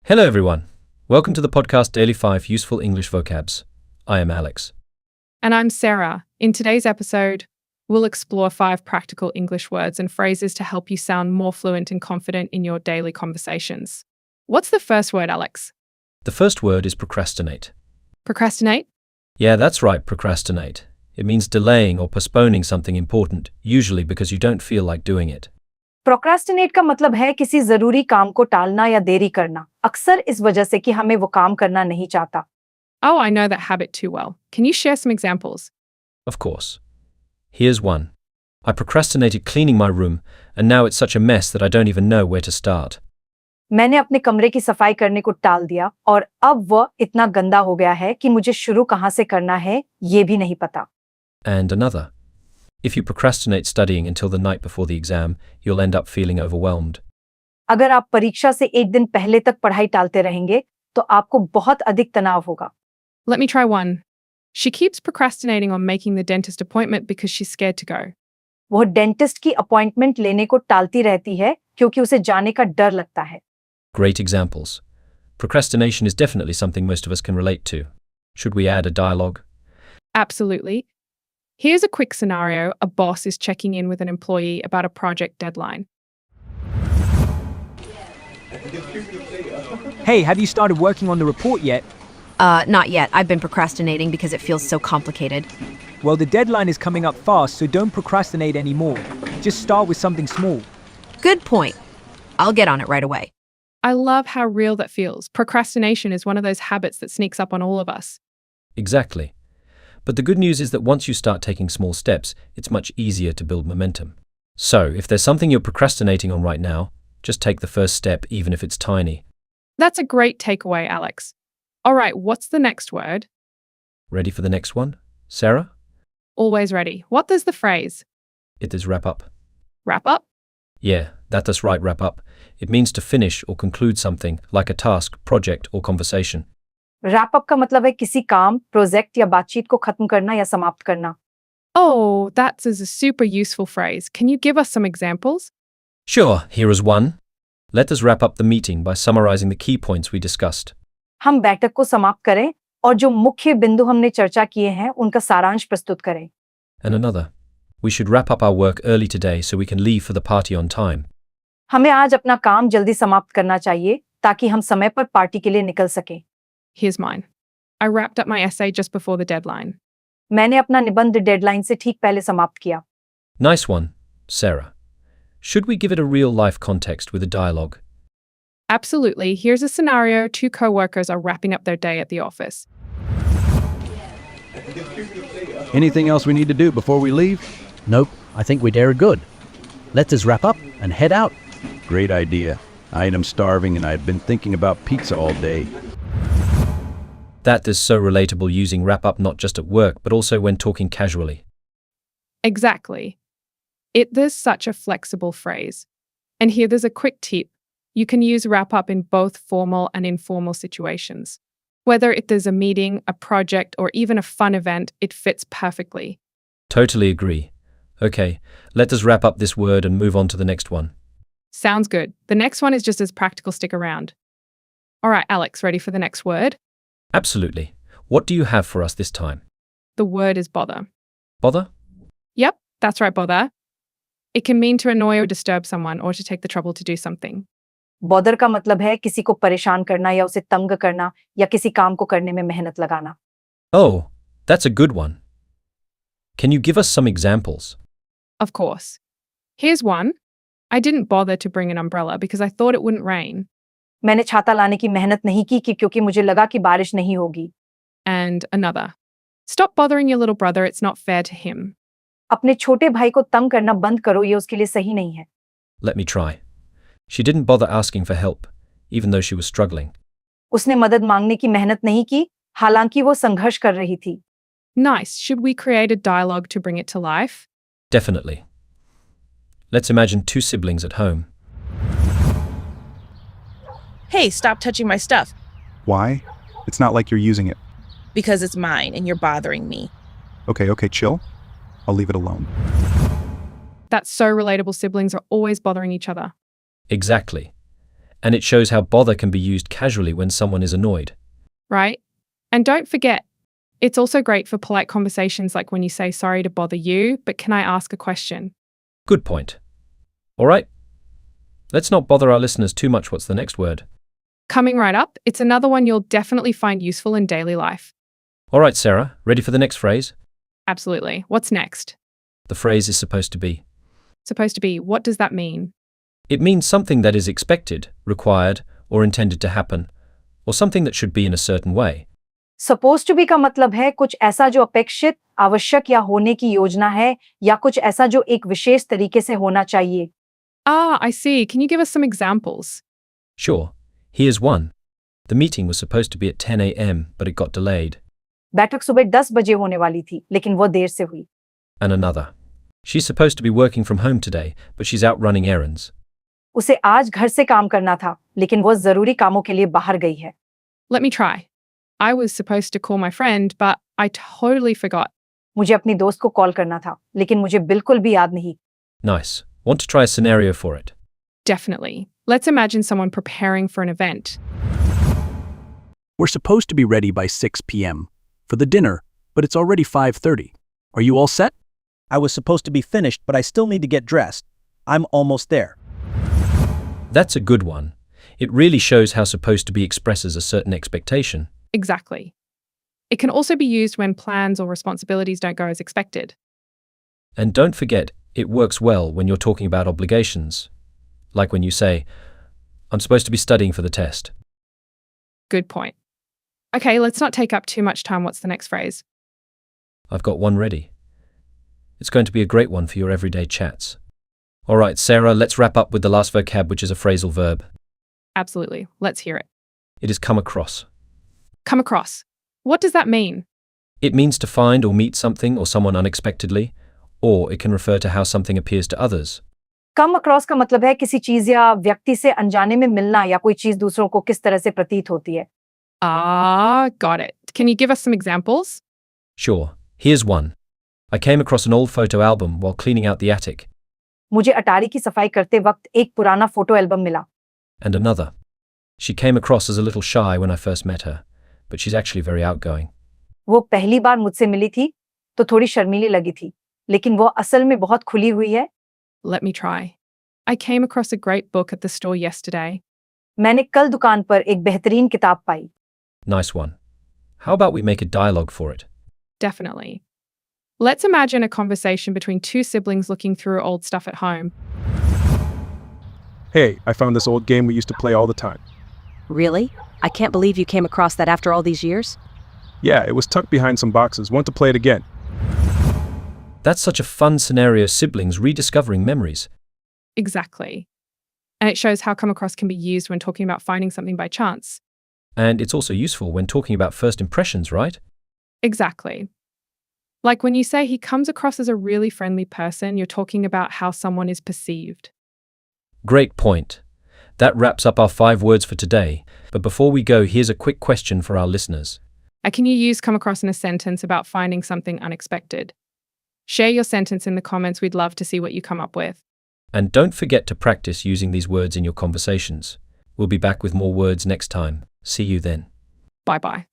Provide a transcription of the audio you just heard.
Hello everyone. Welcome to the podcast Daily 5 Useful English Vocabs. I am Alex. And I'm Sarah. In today's episode, we'll explore 5 practical English words and phrases to help you sound more fluent and confident in your daily conversations. What's the first word, Alex? The first word is procrastinate. Procrastinate? Yeah, that's right, procrastinate. It means delaying or postponing something important, usually because you don't feel like doing it. Procrastinate का मतलब है किसी जरूरी काम को टालना या देरी करना, अक्सर इस वजह से कि हमें वो काम करना नहीं चाहता. Oh, I know that habit too well. Can you share some examples? Of course. Here's one. I procrastinated cleaning my room, and now it's such a mess that I don't even know where to start. मैंने अपने कमरे की सफाई करने को टाल दिया और अब वह इतना गंदा हो गया है कि मुझे शुरू कहाँ से करना है ये भी नहीं पता. And another. If you procrastinate studying until the night before the exam, you'll end up feeling overwhelmed. अगर आप परीक्षा से एक दिन पहले तक पढ़ाई टालते रहेंगे तो आपको बहुत अधिक तनाव होगा. Let me try one. She keeps procrastinating on making the dentist appointment because she's scared to go. वह डेंटिस्ट की अपॉइंटमेंट लेने को टालती रहती है क्योंकि उसे जाने का डर लगता है. Great examples. Procrastination is definitely something most of us can relate to. Should we add a dialogue? Absolutely. Here's a quick scenario. A boss is checking in with an employee about a project deadline. Hey, have you started working on the report yet? Not yet. I've been procrastinating because it feels so complicated. Well, the deadline is coming up fast, so don't procrastinate anymore. Just start with something small. Good point. I'll get on it right away. I love how real that feels. Procrastination is one of those habits that sneaks up on all of us. Exactly. But the good news is that once you start taking small steps, it's much easier to build momentum. So, if there's something you're procrastinating on right now, just take the first step, even if it's tiny. That's a great takeaway, Alex. All right, what's the next word? Ready for the next one? Sarah? Always ready. What does the phrase It is wrap up. wrap up? Yeah, that is right, wrap up. It means to finish or conclude something, like a task, project, or conversation. Wrap up का मतलब है किसी काम, project या बातचीत को खत्म करना या समाप्त करना. Oh, that's a super useful phrase. Can you give us some examples? Sure, here is one. Let us wrap up the meeting by summarizing the key points we discussed. हम बैठक को समाप्त करें और जो मुख्य बिंदु हमने चर्चा किए हैं उनका सारांश प्रस्तुत करें. And another. We should wrap up our work early today so we can leave for the party on time. हमें आज अपना काम जल्दी समाप्त करना चाहिए ताकि हम समय पर पार्टी के लिए निकल सकें. Here's mine. I wrapped up my essay just before the deadline. मैंने अपना निबंध डेडलाइन से ठीक पहले समाप्त किया. Nice one, Sarah. Should we give it a real-life context with a dialogue? Absolutely. Here's a scenario. 2 co-workers are wrapping up their day at the office. Anything else we need to do before we leave? Nope, I think we're good. Let us wrap up and head out. Great idea. I am starving and I've been thinking about pizza all day. That is so relatable, using wrap up not just at work but also when talking casually. Exactly. There's such a flexible phrase. And here there's a quick tip. You can use wrap up in both formal and informal situations. Whether there's a meeting, a project, or even a fun event, it fits perfectly. Totally agree. Okay, let us wrap up this word and move on to the next one. Sounds good. The next one is just as practical. Stick around. All right, Alex, ready for the next word? Absolutely. What do you have for us this time? The word is bother. Bother? Yep, that's right, bother. It can mean to annoy or disturb someone or to take the trouble to do something. Bother का मतलब है किसी को परेशान करना या उसे तंग करना या किसी काम को करने में मेहनत लगाना. Oh, that's a good one. Can you give us some examples? Of course. Here's one. I didn't bother to bring an umbrella because I thought it wouldn't rain. मैंने छाता लाने की मेहनत नहीं की क्योंकि मुझे लगा कि बारिश नहीं होगी. And another. Stop bothering your little brother. It's not fair to him. अपने छोटे भाई को तंग करना बंद करो, ये उसके लिए सही नहीं है. Let me try. She didn't bother asking for help, even though she was struggling. उसने मदद मांगने की मेहनत नहीं की, हालांकि वो संघर्ष कर रही थी. Nice. Should we create a dialogue to bring it to life? Definitely. Let's imagine 2 siblings at home. Hey, stop touching my stuff. Why? It's not like you're using it. Because it's mine and you're bothering me. Okay, chill. I'll leave it alone. That's so relatable. Siblings are always bothering each other. Exactly. and it shows how bother can be used casually when someone is annoyed. right? And don't forget, it's also great for polite conversations like when you say sorry to bother you, but can I ask a question? Good point. All right. Let's not bother our listeners too much. What's the next word? Coming right up, it's another one you'll definitely find useful in daily life. All right, Sarah, ready for the next phrase? Absolutely. What's next? The phrase is supposed to be. Supposed to be, what does that mean? It means something that is expected, required, or intended to happen, or something that should be in a certain way. Suppose to be का मतलब है कुछ ऐसा जो अपेक्षित, आवश्यक या होने की योजना है, या कुछ ऐसा जो एक विशेष तरीके से होना चाहिए. Ah, I see. Can you give us some examples? Sure, here's one. The meeting was supposed to be at 10 a.m., but it got delayed. बैठक सुबह 10 बजे होने वाली थी, लेकिन वो देर से हुई. And another. She's supposed to be working from home today, but she's out running errands. उसे आज घर से काम करना था, लेकिन वो जरूरी कामों के लिए बाहर गई है. Let me try. I was supposed to call my friend, but I totally forgot. मुझे अपनी दोस्त को कॉल करना था, लेकिन मुझे बिल्कुल भी याद नहीं. Nice. Want to try a scenario for it? Definitely. Let's imagine someone preparing for an event. We're supposed to be ready by 6 p.m. for the dinner, but it's already 5:30. Are you all set? I was supposed to be finished, but I still need to get dressed. I'm almost there. That's a good one. It really shows how supposed to be expresses a certain expectation. Exactly. It can also be used when plans or responsibilities don't go as expected. And don't forget, it works well when you're talking about obligations. Like when you say, I'm supposed to be studying for the test. Good point. Okay, let's not take up too much time. What's the next phrase? I've got one ready. It's going to be a great one for your everyday chats. All right, Sarah, let's wrap up with the last vocab, which is a phrasal verb. Absolutely. Let's hear it. It is come across. Come across. What does that mean? It means to find or meet something or someone unexpectedly, or it can refer to how something appears to others. Come across का मतलब है किसी चीज या व्यक्ति से अनजाने में मिलना या कोई चीज दूसरों को किस तरह से प्रतीत होती है. Ah, got it. Can you give us some examples? Sure, here's one. I came across an old photo album while cleaning out the attic. मुझे अटारी की सफाई करते वक्त एक पुराना फोटो एल्बम मिला. And another. She came across as a little shy when I first met her, but she's actually very outgoing. वो पहली बार मुझसे मिली थी तो थोड़ी शर्मीली लगी थी, लेकिन वो असल में बहुत खुली हुई है. Let me try. I came across a great book at the store yesterday. मैंने कल दुकान पर एक बेहतरीन किताब पाई. Nice one. How about we make a dialogue for it? Definitely. Let's imagine a conversation between two siblings looking through old stuff at home. Hey, I found this old game we used to play all the time. Really? I can't believe you came across that after all these years. Yeah, it was tucked behind some boxes. Want to play it again? That's such a fun scenario, siblings rediscovering memories. Exactly. And it shows how come across can be used when talking about finding something by chance. And it's also useful when talking about first impressions, right? Exactly. Like when you say he comes across as a really friendly person, you're talking about how someone is perceived. Great point. That wraps up our 5 words for today. But before we go, here's a quick question for our listeners. Can you use come across in a sentence about finding something unexpected? Share your sentence in the comments. We'd love to see what you come up with. And don't forget to practice using these words in your conversations. We'll be back with more words next time. See you then. Bye-bye.